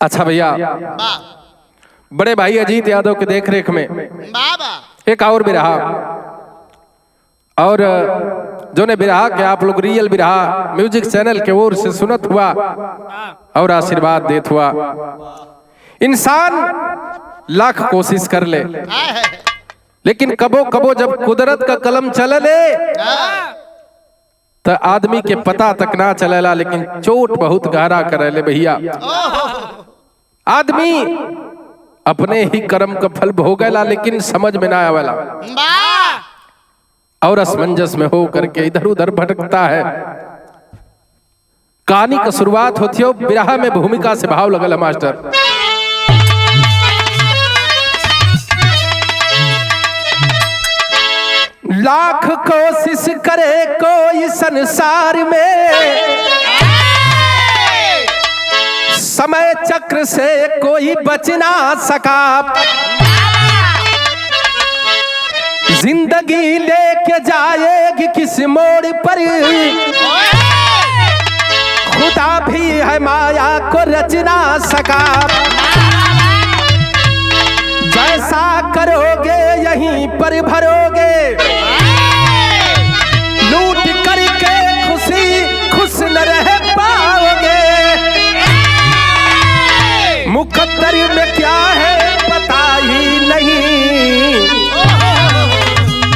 अच्छा भैया, बड़े भाई अजीत यादव की देखरेख में एक और बिरहा, और जो ने बिरहा के आप लोग रियल बिरहा म्यूजिक चैनल के ओर से सुनत हुआ और आशीर्वाद देत हुआ। इंसान लाख कोशिश कर ले, लेकिन कबो कबो जब कुदरत का कलम चले ले तो आदमी के पता तक ना चलेला, लेकिन चोट बहुत गहरा करे ले भैया। आदमी अपने ही कर्म का फल भोगेला, लेकिन समझ में ना आवेला और असमंजस में हो करके इधर उधर भटकता है। कहानी का शुरुआत होती है बिरहा में भूमिका से भाव लगल है मास्टर। लाख कोशिश करे कोई संसार में, समय चक्र से कोई बच ना सका। जिंदगी लेके जाएगी किस मोड़ पर, खुदा भी है माया को रच ना सका। जैसा करोगे यहीं पर भरोगे, लूट करके खुश न रह पाओगे। मुकद्दर में क्या है पता ही नहीं,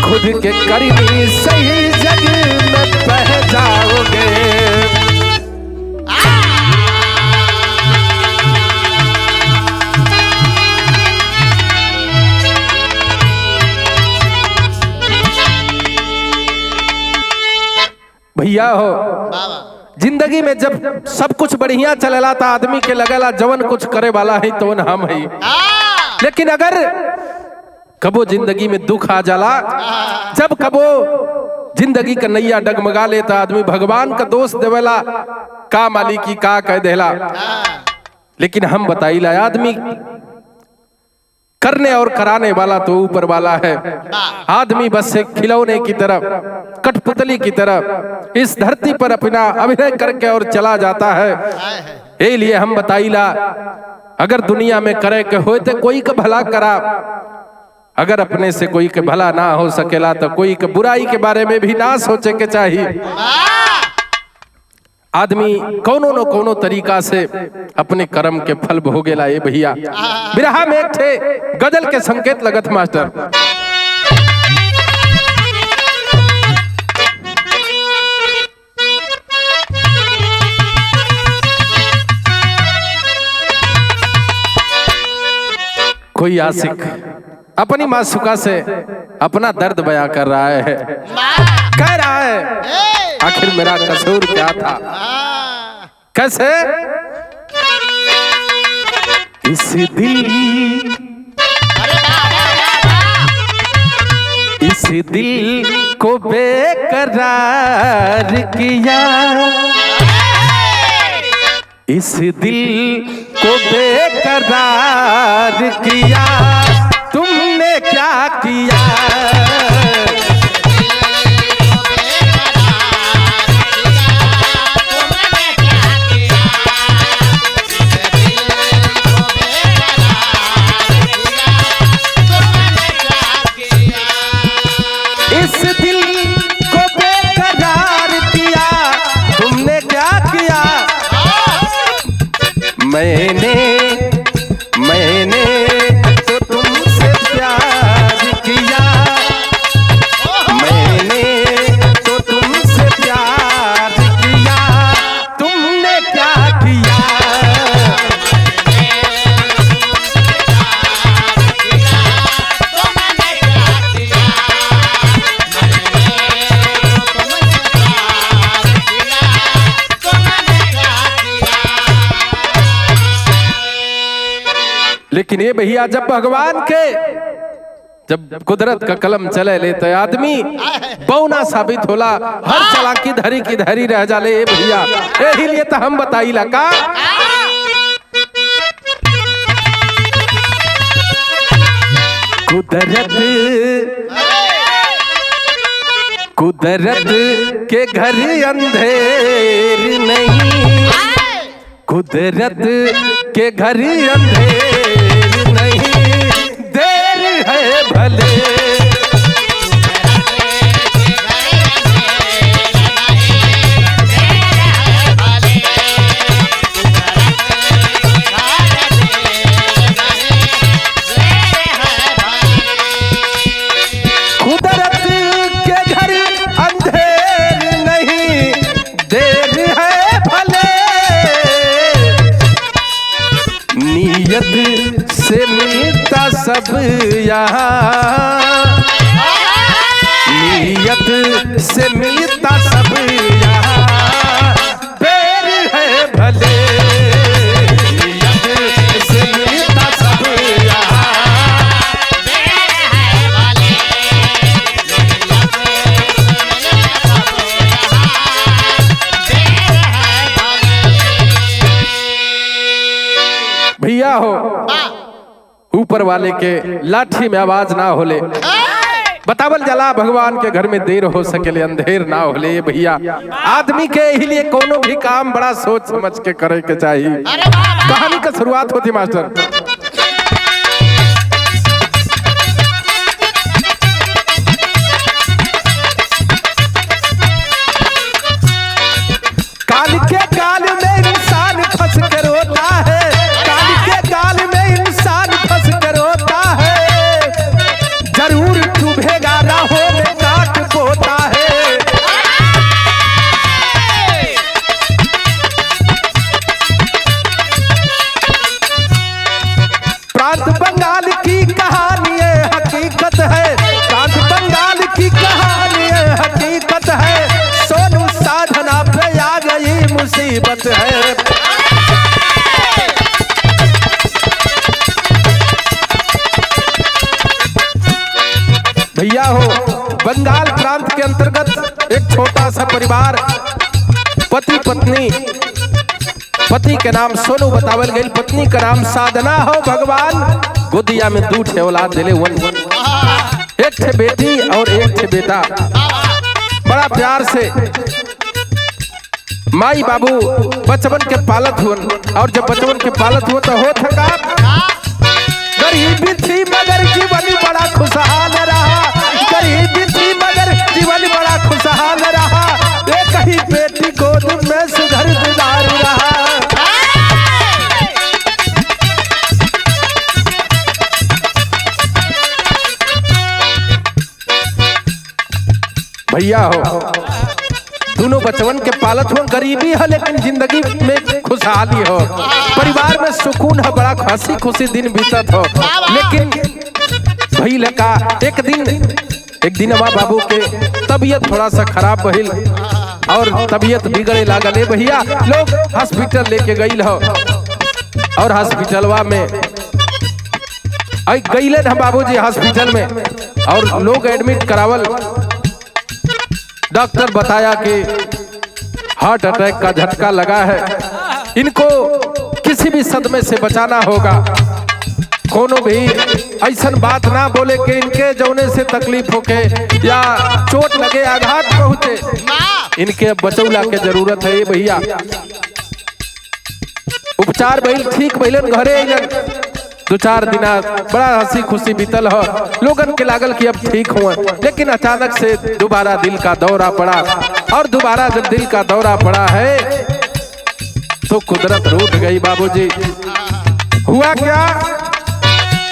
खुद के करनी सही जगह में बह जाओगे। भैया हो, जिंदगी में जब सब कुछ बढ़िया चलेला तो आदमी के लगेला जवन कुछ करे वाला है तो हम है। लेकिन अगर कबो जिंदगी में दुख आ जाला, जब कबो जिंदगी का नैया डगमगा ले तो आदमी भगवान का दोष देवेला, का मालिकी का कह देला। लेकिन हम बताइला आदमी करने और कराने वाला तो ऊपर वाला है। आदमी बस एक खिलौने की तरफ, कठपुतली की तरफ इस धरती पर अपना अभिनय करके और चला जाता है। ये लिए हम बताइला अगर दुनिया में करे के होए तो कोई का भला करा, अगर अपने से कोई के भला ना हो सकेला तो कोई के बुराई के बारे में भी ना सोचे के चाहिए। आदमी कोनो न कोनो तरीका से अपने कर्म के फल भोगेला। ये भैया बिरहा में एक थे गजल के संकेत लगत मास्टर। कोई आशिक अपनी मासूका से अपना दर्द बयां कर रहा है, कह रहा है आखिर मेरा कसूर क्या था। कैसे? इस दिल को बेकरार किया, इस दिल को बेकरार किया, तुमने क्या किया। मैंने तो तुमसे प्यार किया, मैंने तो तुमसे प्यार किया, तुमने क्या किया। लेकिन ये भैया जब भगवान के जब कुदरत का कलम चले ले तो आदमी बौना साबित होला, हर चालाकी धरी की धरी रह जाले। ये भैया यही लिए तो हम बताइला का कुदरत के घर अंधेर नहीं, कुदरत के घर अंधेर नहीं, देर है भले। नीयत से मिलता सब यहाँ, नीयत से मिलता सब यहाँ, देर है भले। नीयत से मिलता सब यहाँ, देर है भले। भैया हो ऊपर वाले के लाठी में आवाज ना होले, बतावल जला भगवान के घर में देर हो सकेले अंधेर ना होले। ये भैया आदमी के ही लिए कोनो भी काम बड़ा सोच समझ के करे के चाहिए। कहानी का शुरुआत होती मास्टर। काल के काल में इंसान फंस के रोता है, जरूर चुभेगा राहों में काट पोता है। प्रांत बंगाल की कहानी हकीकत है, प्रांत बंगाल की कहानी हकीकत है। सोनू साधना पे आ गई मुसीबत है। भैया हो बंगाल प्रांत के अंतर्गत एक छोटा सा परिवार, पति पत्नी, पति के नाम सोनू बतावल गई, पत्नी का नाम साधना हो। भगवान गोदिया में 2 ठे औलाद दिले, एक ठे बेटी और एक ठे बेटा। बड़ा प्यार से माई बाबू बचपन के पालत हुए, और जब बचपन के पालत हुए तो हो थका गरीबी थी मगर जीवन बड़ा खुशहाल रहा, गरीबी थी मगर जीवन बड़ा खुशहाल रहा। एक ही बेटी गोद में सुधर गुजार रहा। भैया हो दोनों बचवन के पालत हो, गरीबी है लेकिन जिंदगी में खुशहाली हो, परिवार में सुकून है, बड़ा हंसी खुशी दिन बीतत हो। लेकिन भई लगा एक दिन माँ बाबू के तबीयत थोड़ा सा खराब भइल और तबीयत बिगड़े लागल। भैया लोग हॉस्पिटल लेके गईल हो और हॉस्पिटलवा में गईले ना बाबूजी हॉस्पिटल में, और लोग एडमिट करावल। डॉक्टर बताया कि हार्ट अटैक का झटका लगा है, इनको किसी भी सदमे से बचाना होगा। कोनो भी ऐसा बात ना बोले कि इनके जौने से तकलीफ होके या चोट लगे, आघात पहुंचे, इनके बचौला के जरूरत है। ये भैया उपचार भइल, ठीक भइलन, घरे अइलन। 2-4 दिन बड़ा हंसी खुशी बीतल हो, लोगन के लागल कि अब ठीक हुआ। लेकिन अचानक से दोबारा दिल का दौरा पड़ा, और दोबारा जब दिल का दौरा पड़ा है तो कुदरत रूठ गई। बाबूजी हुआ क्या,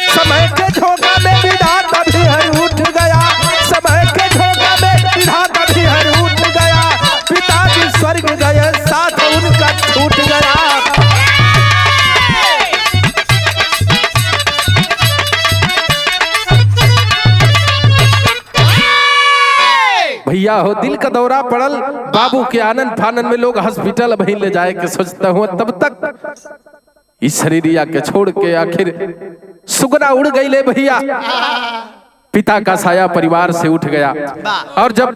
समय के झोंका में विधाता भी हर उठ गया, समय के झोंका में विधाता भी हर उठ गया। पिताजी स्वर्ग गए, साथ उनका छूट गया। भैया हो दिल का दौरा पड़ल, बाबू के आनंद फानन में लोग हॉस्पिटल वहीं ले जाए के सोचता हुआ, तब तक इस शरीरिया के छोड़ के आखिर सुगना उड़ गई ले। भैया पिता का साया परिवार से उठ गया, और जब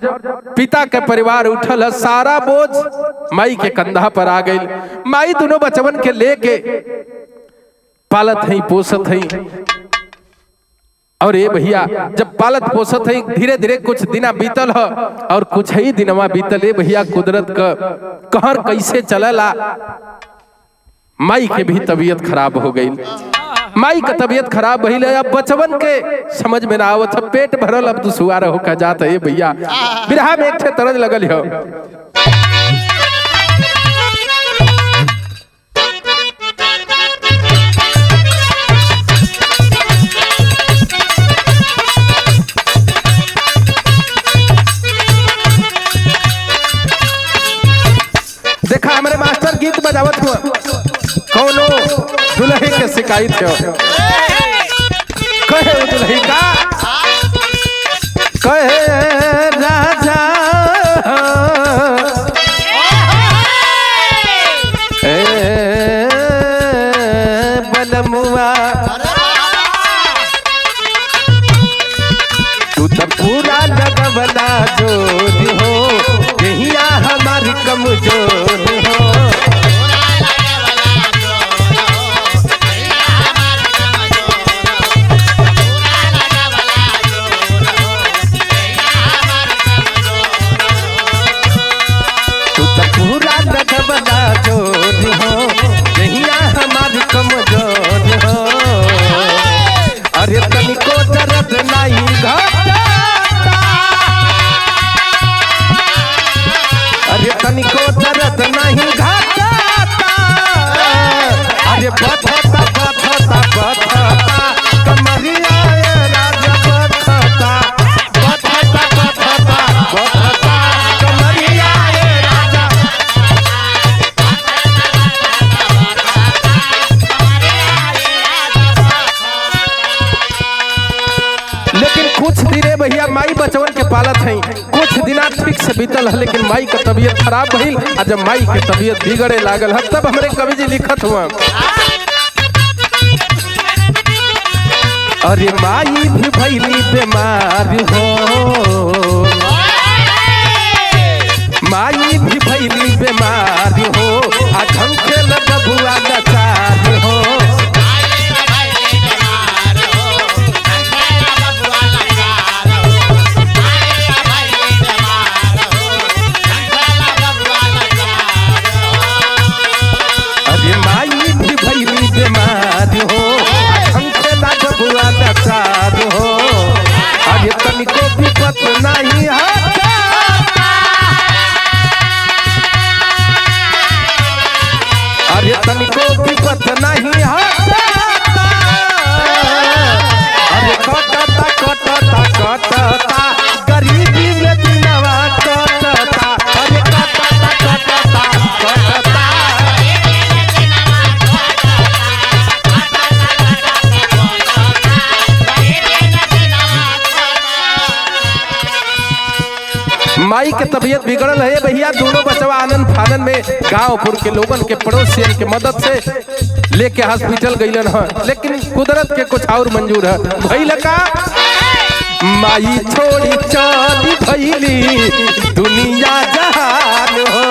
पिता के परिवार उठल, सारा बोझ माई के कंधा पर आ गई। माई दोनों बचवन के लेके पालत है, पोसत है। और ये भैया जब पालत पोसत है, धीरे धीरे कुछ दिना बीतल है, और कुछ ही दिनवा बीतल। ये भैया कुदरत का कहर कैसे चलला, माई के भी तबीयत खराब हो गई। माई का तबीयत खराब भइल। अब बचवन के समझ में ना आवत, पेट भरल, अब दुसुआर हो का जात है भैया। बिरहा में एक ठे तरज लगल हो। देखा हमारे मास्टर गीत बजावत हुआ, कौनो दुल्हे के शिकायत हो, कहे दुल्हे का कहे राजा बलमुआ तू तो पूरा लगवला जोर हो, यहिया हमारी कमजोर हो। तू तो पूरा लगवला जोर हो, यहिया हमारी कमजोर हो। अरे तनिको दर्द नहीं घाटा, अरे तनिको दर्द नहीं घाटा, अरे बथता बथता बथता कमरिया राजा बथता, बथता बथता बथता कमरिया राजा। लेकिन कुछ दिने भैया माई बचवन के पालत है, कुछ दिना ठीक से बीतल है, लेकिन माई का तबीयत खराब भइल। और जब माई के तबीयत बिगड़े लागल है, तब हमरे कवि जी लिखत हुआ, अरे माई भी भइली बीमार हो, माई भी भइली बीमार हो, आ झमके बबुआ लाचार हो। अरे तनिको विपत नहीं हटा, अरे तनिको विपत नहीं हटा, अरे कटता कटता कटता गरीबी में दिनवा कटता, अरे कटता कटता कटता। माई के तबीयत बिगड़ल है भैया। दोनों बचवा आनंद फानन में गांवपुर के लोगन के पड़ोसियन के मदद से लेके हॉस्पिटल गइलन है, लेकिन कुदरत के कुछ और मंजूर है। भइल का माई छोड़ी चली भइली दुनिया जहान हो,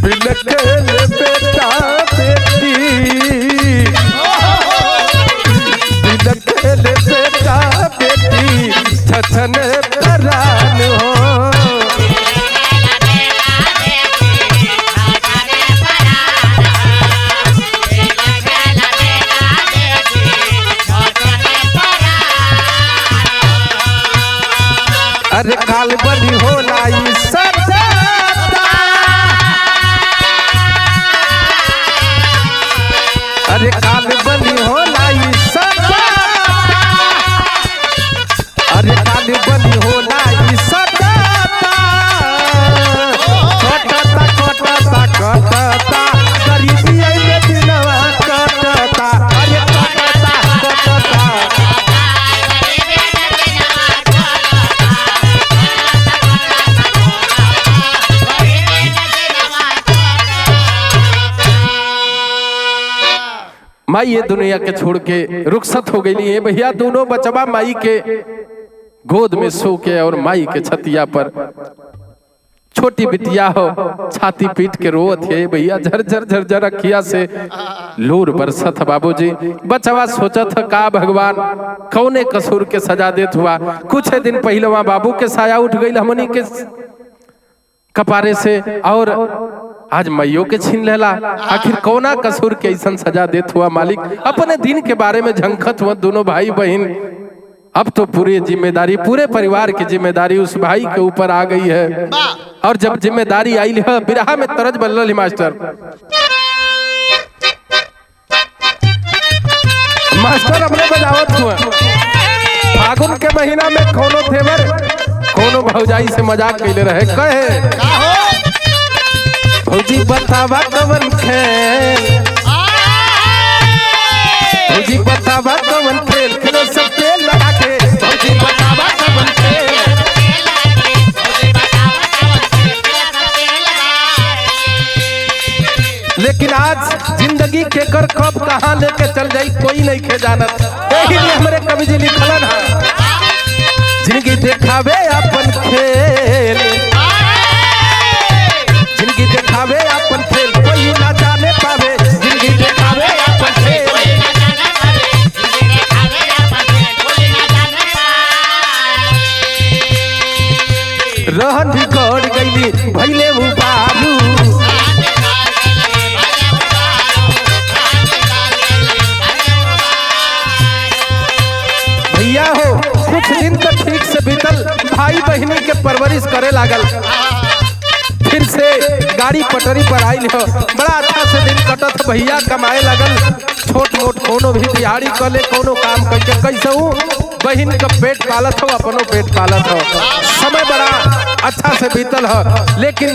बेटा बेटी बेटा बेटी छछन परान हो। अरे काल बनी होला ई सदा, अरे काल बनी होला ई सदा, अरे काल बनी होला ई सदा, कटता कटता कटता गरीबी आइले दिनवा कटता, अरे कटता कटता। माई ये दुनिया के छोड़ के रुखसत हो गई है भैया। दोनों बचवा माई के गोद में सो के और माई के छतिया पर छोटी बिटिया हो छाती पीट के रोत है भैया, झरझर झरझर अखिया से लूर बरसत बाबूजी। बचवा सोचत का भगवान कौने कसूर के सजा देत हुआ। कुछ दिन पहले वहां बाबू के साया उठ गई हमनी के कपारे से और आज मैयो के छीन लेला। आखिर कौना कसूर के ऐसा सजा देत हुआ मालिक। अपने दिन के बारे में झंखत हुआ दोनों भाई बहन। अब तो पूरी जिम्मेदारी, पूरे परिवार की जिम्मेदारी उस भाई के ऊपर आ गई है। और जब जिम्मेदारी आई है बिरहा में तरज बल्लल मास्टर अपने बजावत हुआ। फागुन के महीना में कोनो थेवर कोनो भौजाई से मजाक कैले रहे, कहे भौजी बतावा कवन खेल, भौजी बतावा कवन खेल, खेलो सब तेल लगा के, भौजी बतावा कवन खेल। लेकिन आज जिंदगी के कर कब कहाँ लेके चल जाई कोई नहीं खे जानत। यही लिए हमारे कवि जी लिखलन है, जिंदगी देखावे अपन खेल, जिंदगी देखावे अपन खेल, कोई ना जाने पावे, जिंदगी देखावे अपन खेल। रहन बिगड़ गईली भैले उबारू, भैया हो कुछ दिन तक ठीक से बीतल, भाई बहनी के परवरिश करे लागल। फिर से गाड़ी पटरी पर आयल हो, बड़ा अच्छा से दिन कटत, भैया कमाए लगल। छोट मोट कोनो भी दिहाड़ी कर ले, कोनो काम करके कैसे बहन का पेट पालत हो, अपनो पेट पालत हो। समय बड़ा अच्छा से बीतल हो। लेकिन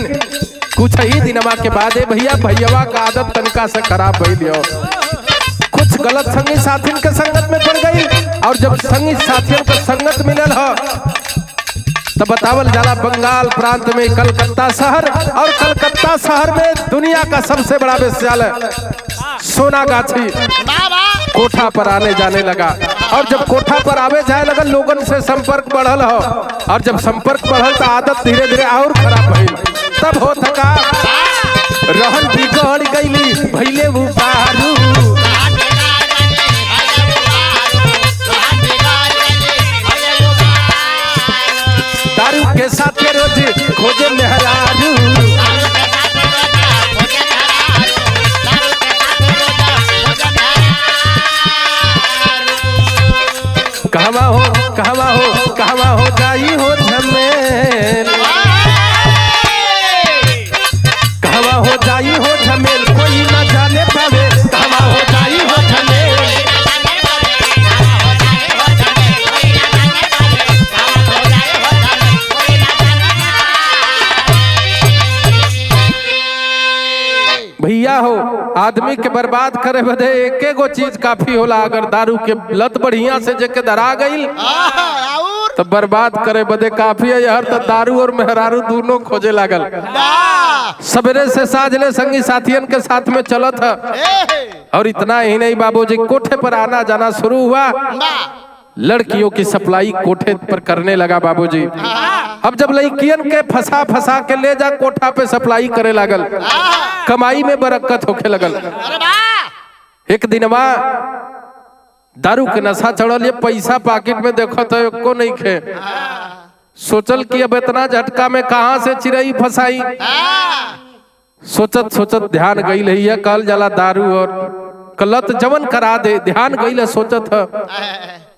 कुछ ही दिनमा के बाद भैया भैयावा का आदत तनिका से खराब भइल हो। कुछ गलत संगी साथियों के संगत में पड़ गई। और जब संगी साथियों के संगत मिलल हो तो बतावल जाला बंगाल प्रांत में कलकत्ता शहर, और कलकत्ता शहर में दुनिया का सबसे बड़ा वेश्यालय सोनागाछी कोठा पर आने जाने लगा। और जब कोठा पर आवे जाए लगल लोगन से संपर्क बढ़ल हो, और जब संपर्क बढ़ल तो आदत धीरे धीरे और खराब भइल। तब हो थका रहन बिगड़ गईली भइले उबारू, दारू के साथ रोज खोजे मेहरारू, कहवा हो कहवा हो कहवा हो जाई हो झमेल, कहवा हो जाई हो झमेल, कोई ना जाने पावे, कहवा हो जाई हो झमेल। भैया हो आदमी के बर्बाद करे बदे एक गो चीज काफी होला। अगर दारू के लत बढ़िया से जेके धरा गई तो बर्बाद करे बदे काफी है। यार तो दारू और मेहरारू दोनों खोजे लागल। सवेरे से साजले संगी साथियन के साथ में चलत है। और इतना ही नहीं बाबूजी, कोठे पर आना जाना शुरू हुआ। लड़कियों की सप्लाई कोठे पर करने लगा बाबूजी। अब जब लड़कियन के फंसा फंसा के ले जा कोठा पे सप्लाई करे लागल, कमाई में बरकत होके लगल। एक दिनवा दारू के नशा चढ़ल, ये पैसा पॉकेट में देखो तो एको नहीं खे। सोचल कि अब इतना झटका में कहां से चिड़ई फंसाई। सोचत सोचत ध्यान गई है, कल जला दारू और कलत जवन करा दे, ध्यान गई है। सोचत है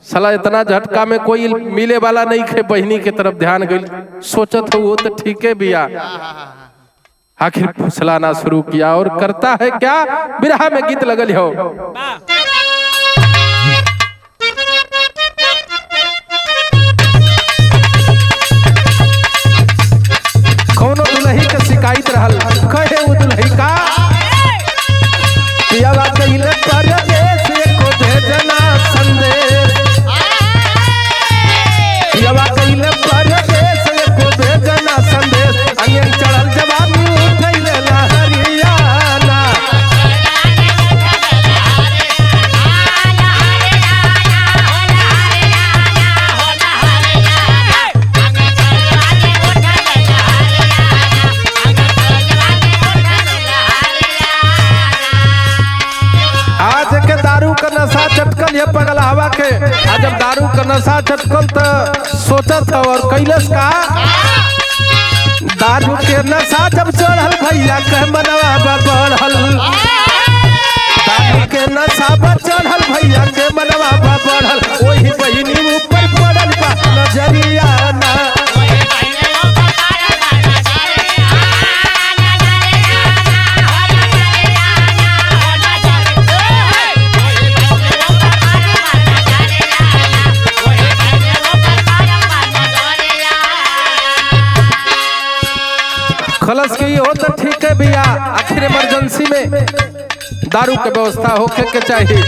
साला इतना झटका में कोई मिले वाला नहीं खे, बहनी के तरफ ध्यान गई। सोचत हो वो तो ठीक है बिया। आखिर फुसलाना शुरू किया और करता है क्या, बिरहा में गीत लगल हो। कोनो दुल्ही के शिकायत रहल, कहे वो दुल्ही का पियावा कइले परदेस एको भेजना संदेश, पियावा कइले परदेस एको भेजना संदेश, अंगन चढ़ल जवानी उठैले लहरियाना। चटकल ये पगलावा के आज जब दारू का नशा चटकल तो सोचत हो और कैलस का दारू के नशा जब चढ़ल भैया के मनवा बढ़ल दारू के नशा चढ़ल भैया के मनवा बढ़ल वही बहिनी ऊपर पड़ल बा नजरिया ना खलस की हो तो ठीक है भैया आखिर इमरजेंसी में दारू की व्यवस्था होके के चाहिए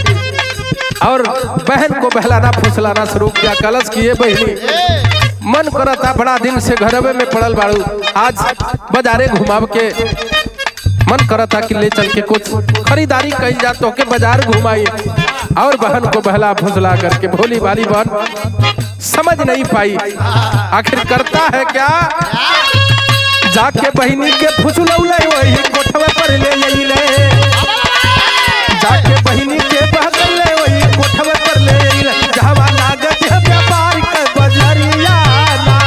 और बहन को बहलाना फुसलाना शुरू किया। कलश की ये बहनी मन करता बड़ा दिन से घरवे में पड़ल बाड़ू आज बाजारे घुमाव के मन करता कि ले चल के कुछ खरीदारी कही जा तो के बाजार घुमाई और बहन को बहला फुसला करके भोली भाली बहन समझ नहीं पाई आखिर करता है क्या जाके बहिनी के फुसलौले वही कोठवा पर ले ले जाके बहिनी के बहकले वही कोठवा पर ले ले जहवा लागत है व्यापार के बजरिया ना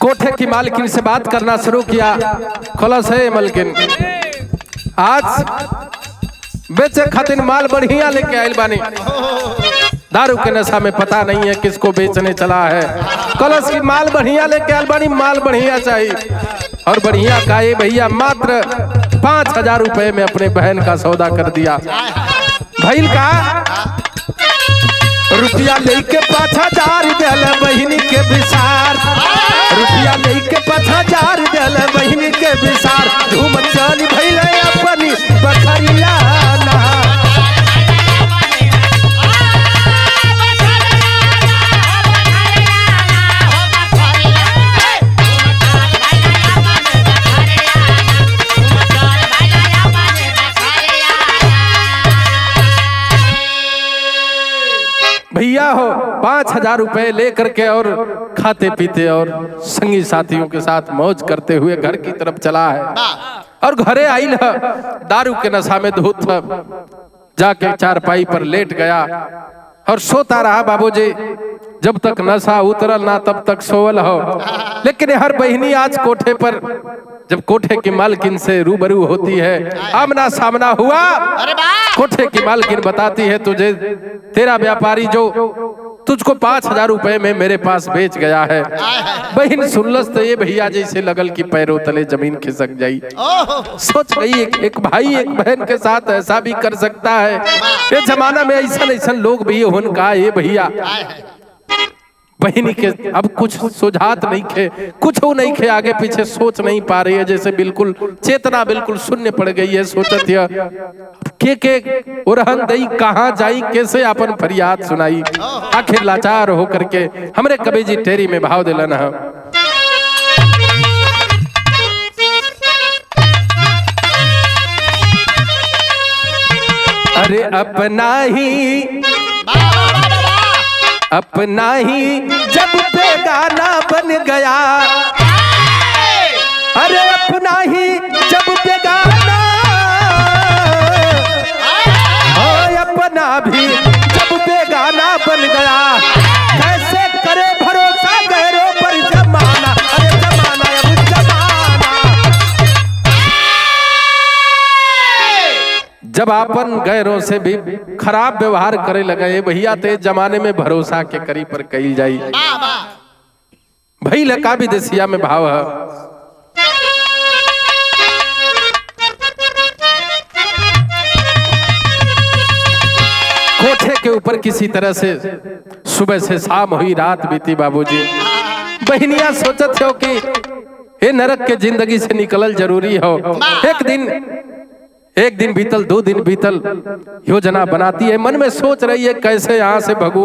कोठे की मालकिन से बात करना शुरू किया। खलस है मालकिन आज बेचे खातिर माल बढ़िया लेके आयल बानी दारू के नशा में पता नहीं है किसको बेचने चला है। कलश की माल बढ़िया लेके आयल बानी माल बढ़िया चाहिए और बढ़िया का ये भैया मात्र 5,000 रुपए में अपने बहन का सौदा कर दिया। भैल का रुपया लेके 5,000 दिल बहिनी के विसार रुपया लेके 5,000 दिल बहिनी के विसार धूम चली भैल अपनी बखरिया ना भैया हो 5,000 रुपए लेकर के और खाते पीते और संगी साथियों के साथ मौज करते हुए घर की तरफ चला है और घरे आइल है दारू के नशा में धूत जाके चारपाई पर लेट गया और सोता रहा बाबूजी जब तक नशा उतरल ना तब तक सोवल हो। लेकिन हर बहिनी आज कोठे पर जब कोठे की मालकिन से रूबरू होती है आमना सामना हुआ कोठे की मालकिन बताती है तुझे तेरा व्यापारी जो तुझको 5,000 रुपए में मेरे पास बेच गया है। बहन सुनलस तो ये भैया जैसे लगल कि पैरों तले जमीन खिसक जाई सोच गई एक भाई एक बहन के साथ ऐसा भी कर सकता है। ये जमाना में ऐसा लोग भी उनका ये भैया बहिनी के अब कुछ सुझात नहीं खे कुछ नहीं खे आगे पीछे सोच नहीं पा रही है जैसे बिल्कुल चेतना बिल्कुल शून्य पड़ गई है। सोचत के उरहन दई कहाँ जाई कैसे अपन फरियाद सुनाई आखिर लाचार होकर के हमरे कवि जी टेरी में भाव दिलन है। अरे अपना ही जब बेगाना बन गया अरे अपना ही जब बेगाना अपना भी जब बेगाना बन गया कैसे करे भरोसा गैरों पर जमाना अरे जमाना अब जमाना जब अपन गैरों से भी खराब व्यवहार करे लगे भैया ते जमाने में भरोसा के करी पर कही जाई भई लका भी देसिया में भाव है। कोठे के ऊपर किसी तरह से सुबह से शाम हुई रात बीती बाबूजी बहनियां सोचत हो कि ये नरक के जिंदगी से निकलल जरूरी हो। एक दिन बीतल 2 दिन बीतल योजना बनाती है मन में सोच रही है कैसे यहाँ से भगू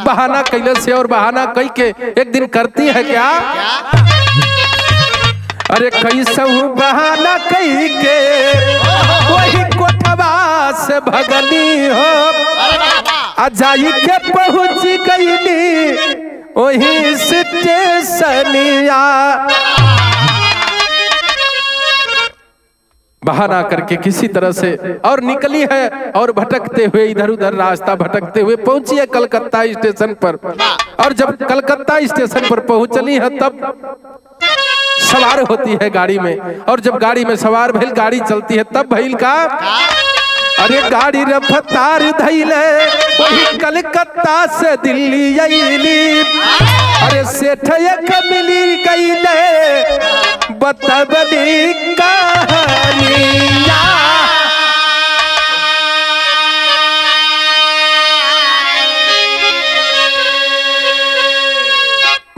बहाना कैले से और बहाना कई के एक दिन करती है क्या अरे कैसे बहाना कई के वही कोठवा से से भगनी हो, अजाई के पहुंच गईली वही स्टेशनिया। बहाना करके किसी तरह से और निकली है और भटकते हुए इधर उधर रास्ता भटकते हुए पहुंची है कलकत्ता स्टेशन पर। और जब कलकत्ता स्टेशन पर पहुंचली है तब सवार होती है गाड़ी में, और जब गाड़ी में सवार भइल गाड़ी चलती है तब भइल का, अरे गाड़ी रफ्तार धइले वही कलकत्ता से दिल्ली आईली। अरे सेठ एक मिली गईले बतबली कहानिया।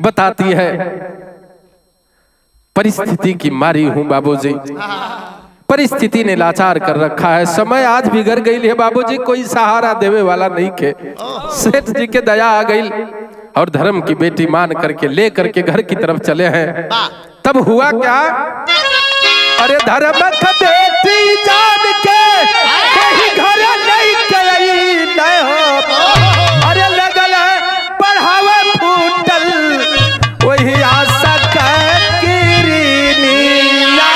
बताती है परिस्थिति की मारी हूं बाबूजी, परिस्थिति ने लाचार कर रखा है, समय आज बिगड़ गई है बाबूजी, कोई सहारा देवे वाला नहीं के। सेठ जी के दया आ गई और धर्म की बेटी मान करके ले करके घर की तरफ चले हैं। तब हुआ क्या, अरे धर्म का बेटी जान के कहीं घर नहीं गई न हो। अरे लगल बढ़ावा फूटल वही आशा का किरनिया।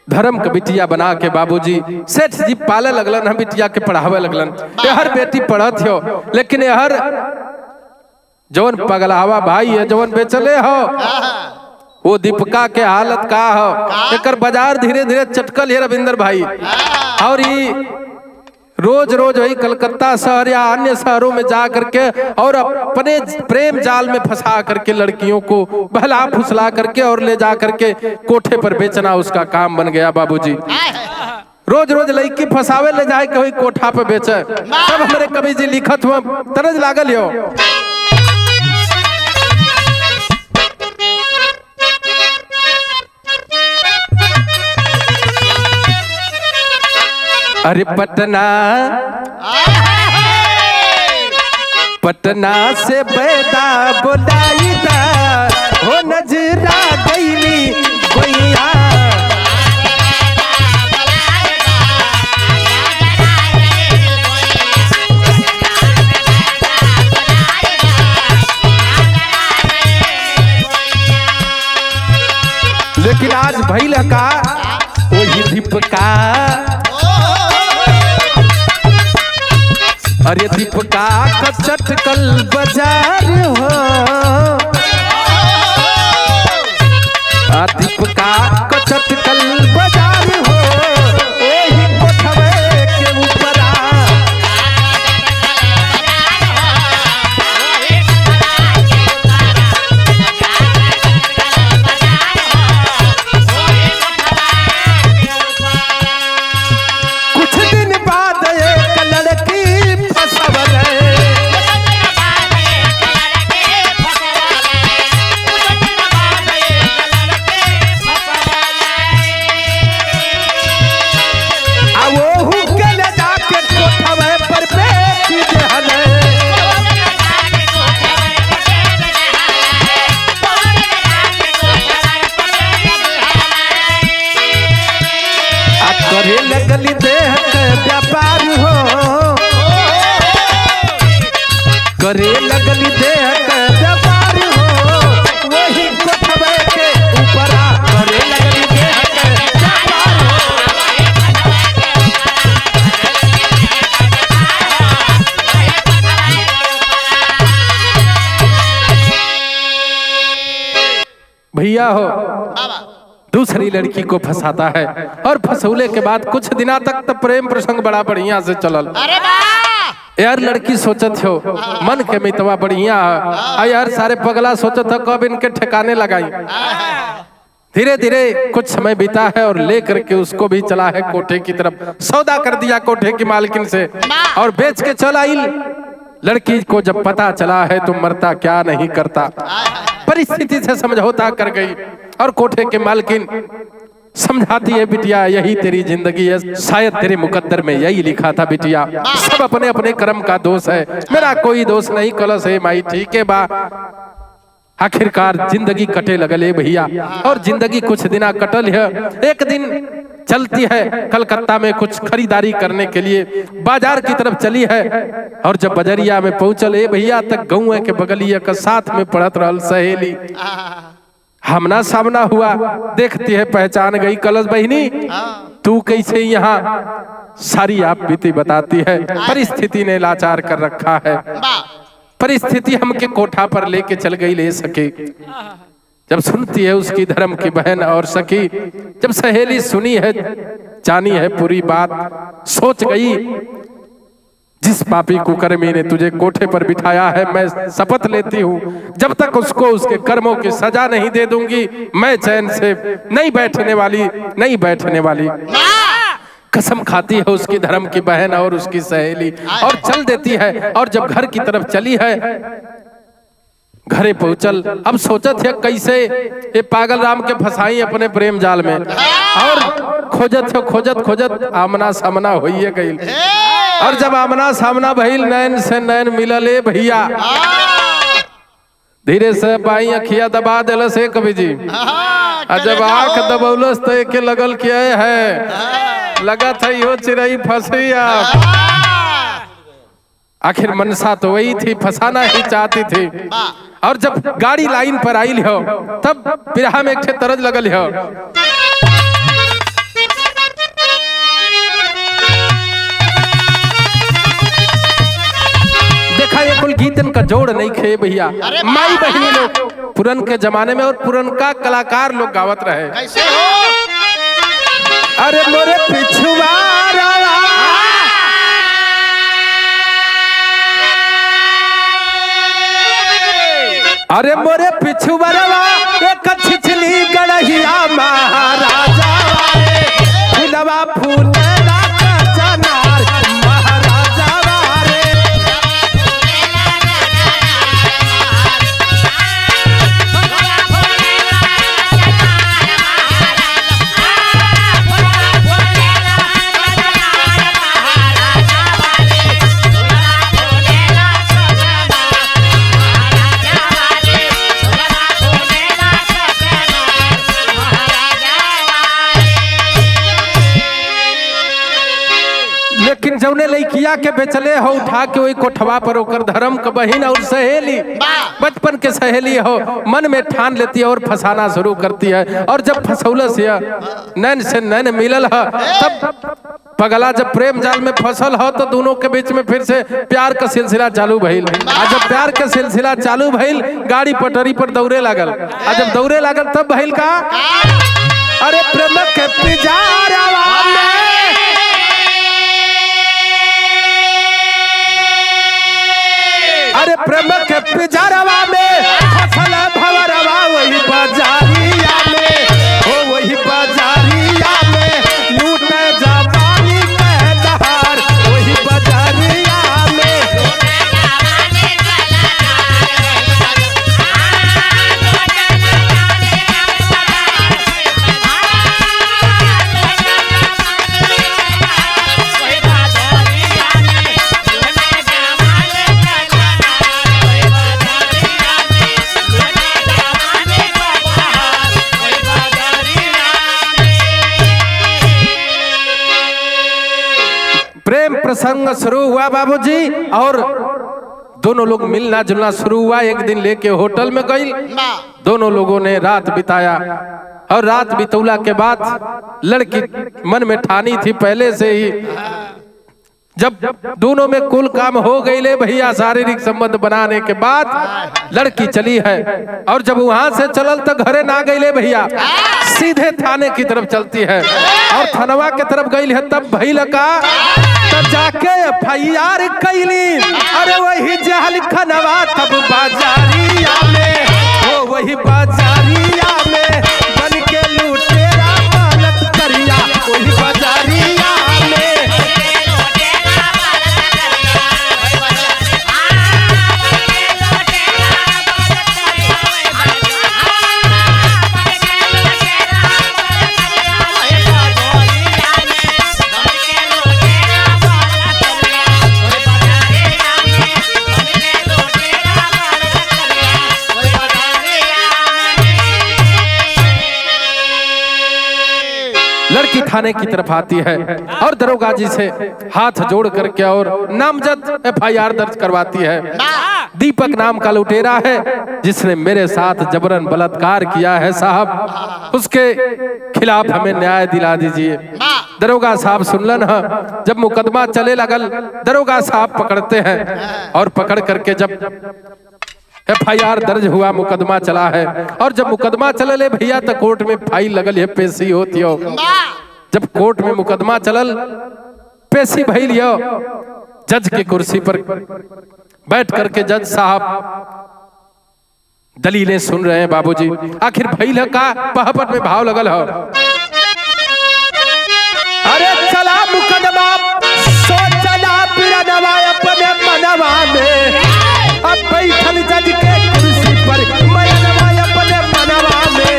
धर्म के बिटिया बना के बाबूजी सेठ जी पाले लगलन, हम बिटिया के पढ़ावे लगलन। हर बेटी पढ़त हो, लेकिन हर जवन पगलावा भाई है जवन बेचले हो वो दीपिका के हालत का हो, एकर बाजार धीरे धीरे चटकल है रविंदर भाई। और ये रोज रोज वही कलकत्ता शहर या अन्य शहरों में जा करके और अपने प्रेम जाल में फंसा करके लड़कियों को बहला फुसला करके और ले जा करके कोठे पर बेचना उसका काम बन गया बाबूजी। रोज रोज लड़की फंसावे ले जाए के वही कोठा पे बेचे। तब हमारे कवि जी लिखत हुआ तरज लागल हो, अरे पटना पटना से बैदा बोलाई दा हो नजरा गईली गोइया। लेकिन आज भइल का वही दीपिका, अरे दीपिका का चटकल बाजार हो, दीपिका का चटकल बाजार हो वही कोठवे के ऊपर। कुछ दिन बाद एक लड़की लगली देह के व्यापार हो, करे लगली देह के व्यापार हो वही कोठवे के ऊपर। करे लगली देह के व्यापार हो। भैया हो दूसरी लड़की को फंसाता है और फंसौले के बाद कुछ दिना तक तो प्रेम प्रसंग बड़ा बढ़िया से चलल। यार लड़की सोचत हो मन के मितवा बढ़िया है, यार सारे पगला सोचत हो कब इनके ठिकाने लगाई। धीरे धीरे कुछ समय बीता है और ले करके उसको भी चला है कोठे की तरफ, सौदा कर दिया कोठे की मालकिन से और बेच के चला आई। लड़की को जब पता चला है तो मरता क्या नहीं करता, परिस्थिति से समझौता कर गई और कोठे के मालकिन समझाती है बिटिया यही तेरी जिंदगी है, शायद तेरे मुकद्दर में यही लिखा था बिटिया, सब अपने अपने कर्म का दोष है, मेरा कोई दोष नहीं। कलश है माई ठीक है बा, आखिरकार जिंदगी कटे लगले भैया। और जिंदगी कुछ दिना कटल है। एक दिन चलती है कलकत्ता में कुछ खरीदारी करने के लिए, बाजार की तरफ चली है। और जब बजरिया में पहुंचल भैया तक गाँव के बगलिया का साथ में पढ़त रहल सहेली हमना सामना हुआ। देखती है पहचान गई, कलश बहिनी तू कैसे यहाँ, सारी आप बीती बताती है। परिस्थिति ने लाचार कर रखा है, परिस्थिति हमके कोठा पर लेके चल गई ले सके। जब सुनती है उसकी धर्म की बहन और सखी, जब सहेली सुनी है जानी है पूरी बात, सोच गई जिस पापी कुकर्मी ने तुझे कोठे पर बिठाया है, मैं शपथ लेती हूँ जब तक उसको उसके कर्मों की सजा नहीं दे दूंगी मैं चैन से नहीं बैठने वाली, नहीं बैठने वाली। कसम खाती है उसकी धर्म की बहन और उसकी सहेली, और चल देती है। और जब घर की तरफ चली है, घरे पहुंचल, अब सोचत है कैसे ये पागल राम के फंसाई अपने प्रेम जाल में। और खोजत खोजत खोजत आमना सामना होइए गई। और जब आमना सामना भइल, नैन से नैन मिलल भैया, धीरे से बाई अखिया दबा दिल से कवि जी। और जब आंख दबौलस तो एक लगल क्या है, लगा था यो चिड़ई फंसी। आखिर मनसा तो वही थी, फंसाना ही चाहती थी। और जब गाड़ी लाइन पर आई हो तब बिरहा में एक तरज लगल हो। देखा ये कुल गीतन का जोड़ नहीं खे भैया। माई बहनी लोग पुरन के जमाने में और पुरनका कलाकार लोग गावत रहे। कैसे हो? अरे मोरे पिछुआरा, अरे मोरे पिछुआरा एक छिछली गड़हिया महाराजा वाले, फुलवा फूलेला कच्चा नार महाराजा वाले। लेकिन जौने लइकिया के बेचले हो उठा के वही कोठवा पर ओकर धर्म के बहिन और सहेली, बचपन के सहेली हो, मन में ठान लेती है और फंसाना शुरू करती है। और जब फंसौलस नैन से नैन मिलल है, तब पगला जब प्रेम जाल में फसल हो तो दोनों के बीच में फिर से प्यार का सिलसिला चालू भइल। और जब प्यार का सिलसिला चालू भइल, गाड़ी पटरी पर दौड़े लागल। और जब दौड़े लागल तब भइल का, अरे प्रेम के पिजारवा में, अरे प्रेम के पिजारवा में फसल भवरवा, वही बाजारिया में हो, वही बाजारिया में लूटे जापानी के दहार, वही बाजारिया में। प्रेम प्रसंग शुरू हुआ बाबूजी, और दोनों लोग मिलना जुलना शुरू हुआ। एक दिन लेके होटल में गई, दोनों लोगों ने रात बिताया। और रात बितौला के बाद लड़की मन में ठानी थी पहले से ही, जब दोनों में कुल काम हो गई ले भैया, शारीरिक संबंध बनाने के बाद लड़की चली है। और जब वहां से चलल तो घरे ना गई ले भैया, सीधे थाने की तरफ चलती है। और थानवा के तरफ गई है, तब भइल का, तब जाके FIR कैली। अरे वही जहल खनवा तब बाजारिया में हो, वही बाजारिया में बन के लूटेरा पालत करिया, वही बाजारिया में। थाने की तरफ आती है और दरोगा जी से हाथ जोड़ करके और नामजद FIR दर्ज करवाती है। दीपक नाम का लुटेरा है जिसने मेरे साथ जबरन बलात्कार किया है साहब, उसके खिलाफ हमें न्याय दिला दीजिए। दरोगा साहब सुनलन है, जब मुकदमा चले लगल दरोगा साहब पकड़ते हैं और पकड़ करके जब FIR दर्ज हुआ, मुकदमा चला है और जब मुकदमा चलले भैया तो कोर्ट में फाइल लगल है, पेशी होती हो। जब कोर्ट में मुकदमा चलल पेशी भइल हो, जज की कुर्सी पर बैठ करके जज साहब दलीलें सुन रहे हैं बाबूजी। आखिर भइल का पहपट में भाव लगल हो। अरे चला मुकदमा सोचला पिरनवा अपने मनवा में, अब बैठल जज के कुर्सी पर मनवा अपने मनवा में।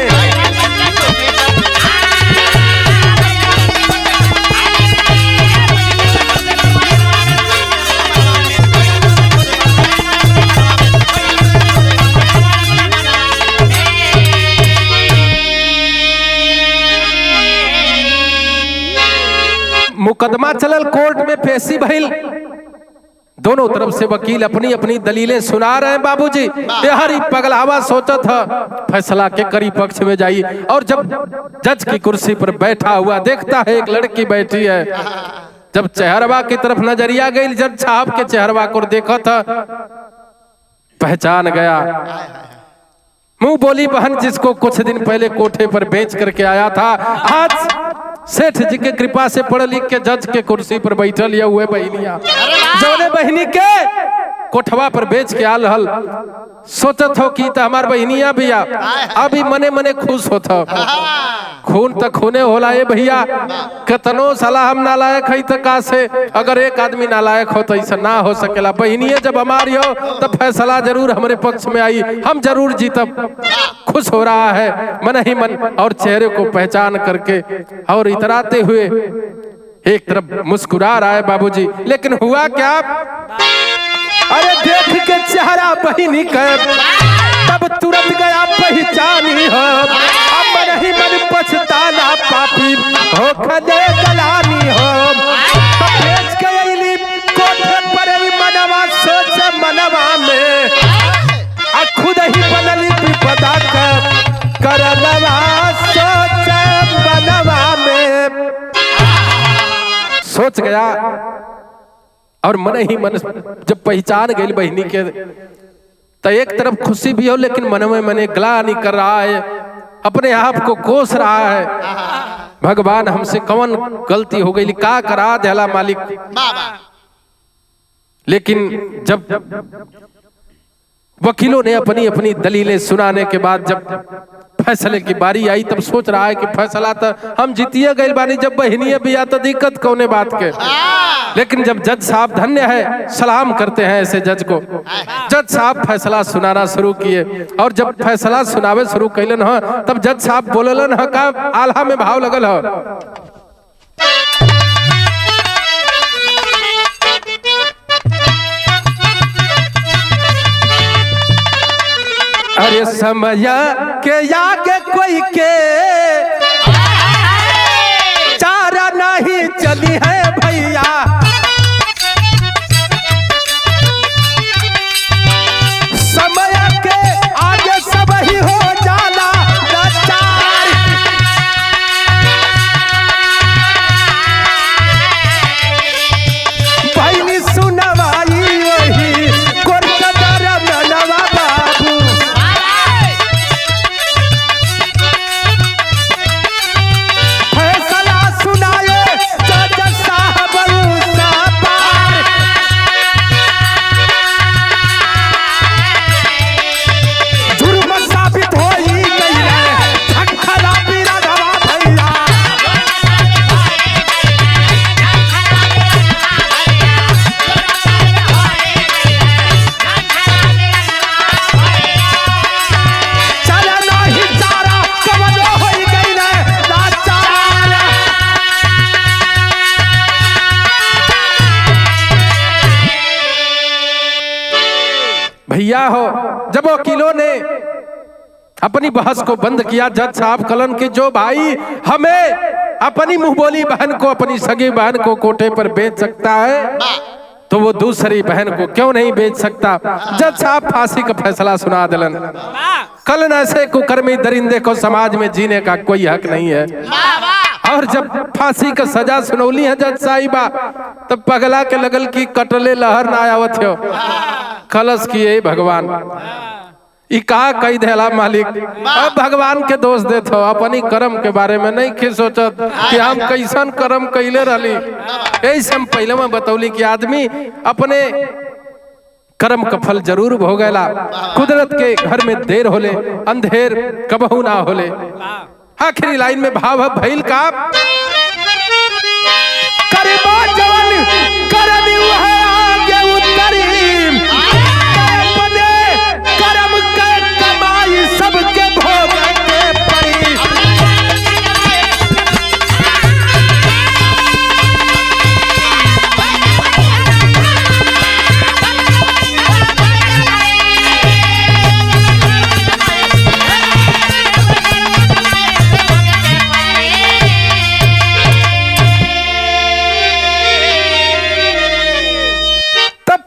मुकदमा चलल, कोर्ट में पेशी भइल, दोनों तरफ से वकील अपनी अपनी दलीलें सुना रहे हैं बाबूजी। हरी पगलावा सोचत है फैसला के करी पक्ष में जाई, और जब जज की कुर्सी पर बैठा हुआ देखता है एक लड़की बैठी है। जब चेहरवा की तरफ नजरिया गई, जज साहब के चेहरवा को देखा था, पहचान गया। मुंह बोली बहन जिसको कुछ दिन पहले कोठे पर बेच करके आया था, आज सेठ जी के कृपा से पढ़ लिख के जज के कुर्सी पर बैठल ये हुए बहनिया, जौने बहनी के कोठवा पर बेच के आल हल। सोचत हो कि तो हमार बहनिया भैया अभी मने मने खुश होत हो। खून तक खूने होला ये भैया, कतनो साला हम नालायक है तो का से अगर एक आदमी नालायक हो तो ऐसा ना हो सकेला। बहनिये जब हमारी हो तो फैसला जरूर हमारे पक्ष में आई, हम जरूर जीतब। खुश हो रहा है मन ही मन और चेहरे को पहचान करके और इतराते हुए एक तरफ मुस्कुरा रहा है बाबूजी। लेकिन हुआ क्या, अरे देख के चेहरा बहिनी का तब तुरंत गया पहचानी हो। अब मन ही मन पछताना पापी हो खदे गलानी हो। तब बेच के अइली कोठे पर मनवा सोच मनवा में, खुद ही बनली विपदा करनवा सोच मनवा में। सोच गया और मन ही मन जब पहचान गई बहनी के, तो एक तरफ खुशी भी हो लेकिन मन में मने ग्लानि कर रहा है, अपने आप को कोस रहा है। भगवान हमसे कौन गलती हो गई, का करा दिला मालिक। लेकिन जब वकीलों ने अपनी अपनी दलीलें सुनाने के बाद जब फैसले की बारी आई, तब सोच रहा है कि फैसला तो हम जीतिए गए बानी, जब बहनिये भी आ तो दिक्कत कौने बात के। लेकिन जब जज साहब धन्य है, सलाम करते हैं ऐसे जज को। जज साहब फैसला सुनाना शुरू किए और जब फैसला सुनावे शुरू कैलन ह, तब जज साहब बोलन ह का आल्हा में भाव लगल ह। अरे समय के आगे कोई के चारा नहीं चली है भैया, समय के आगे सब ही हो जाला लाचार। पहली सुनवाई वही कोरकदर मनवा बाबू, भैया हो। जब वकीलों ने अपनी बहस को बंद किया, जज साहब कलन की जो भाई हमें अपनी मुंहबोली बहन को, अपनी सगी बहन को कोठे पर बेच सकता है तो वो दूसरी बहन को क्यों नहीं बेच सकता। जज साहब फांसी का फैसला सुना दिलन। कल ऐसे कुकर्मी दरिंदे को समाज में जीने का कोई हक नहीं है। और जब फांसी का सजा सुनौली है जज साहिबा तब पगला के लगल की कटले लहर ना आवत हो। खलस किए भगवान ई कहा कही देला मालिक। अब भगवान के दोष देत हो, अपनी कर्म के बारे में नहीं के सोचत कि हम कैसन कर्म कैले रहली। ऐसे हम पहले में बतौली कि आदमी अपने कर्म का फल जरूर भोगेला। कुदरत के घर में देर होले अंधेर कबहू ना होले। आखिरी लाइन में भाव है भइल का करीबा जवन करनी है आगे उतरी अपने कर्म के कमाई सबके भोग के पड़ी।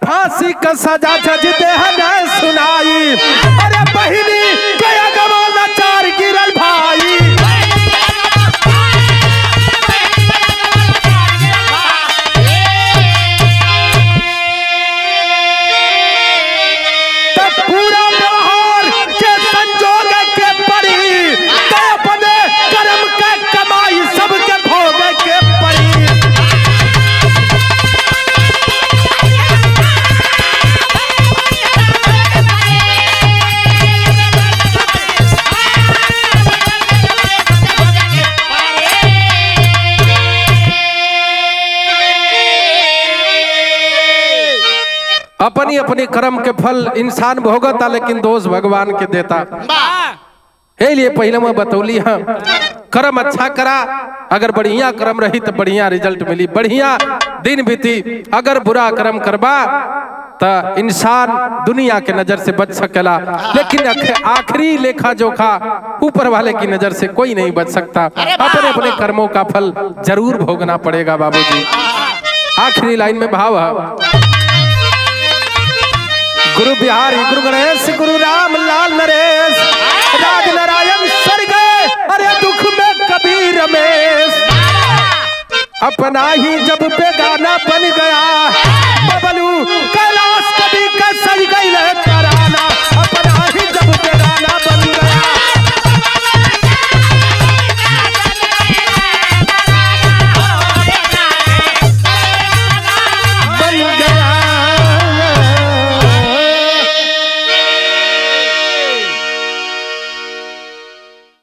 फांसी का सजा जज दे न सुनाई। अरे बहिनी गया गवाना चार गिरल भाई। तब पूरा व्यवहार के संजोग के पड़ी तो अपने कर्म के कमाई सबके भोग के पड़ी। अपनी अपनी कर्म के फल इंसान भोगता लेकिन दोष भगवान के देता। लिए पहले मैं बतौली हाँ कर्म अच्छा करा, अगर बढ़िया कर्म रही तो बढ़िया रिजल्ट मिली, बढ़िया दिन बीती। अगर बुरा कर्म करबा तो इंसान दुनिया के नजर से बच सकेला लेकिन आखिरी लेखा जोखा ऊपर वाले की नजर से कोई नहीं बच सकता। अपने अपने कर्मों का फल जरूर भोगना पड़ेगा बाबूजी। आखिरी लाइन में भाव है गुरु बिहारी गुरु गणेश गुरु राम लाल नरेश राज नारायण सर गए अरे दुख में कबीर रमेश। अपना ही जब बेगाना बन गया बबलू कैलाश कभी का सज गई कराना।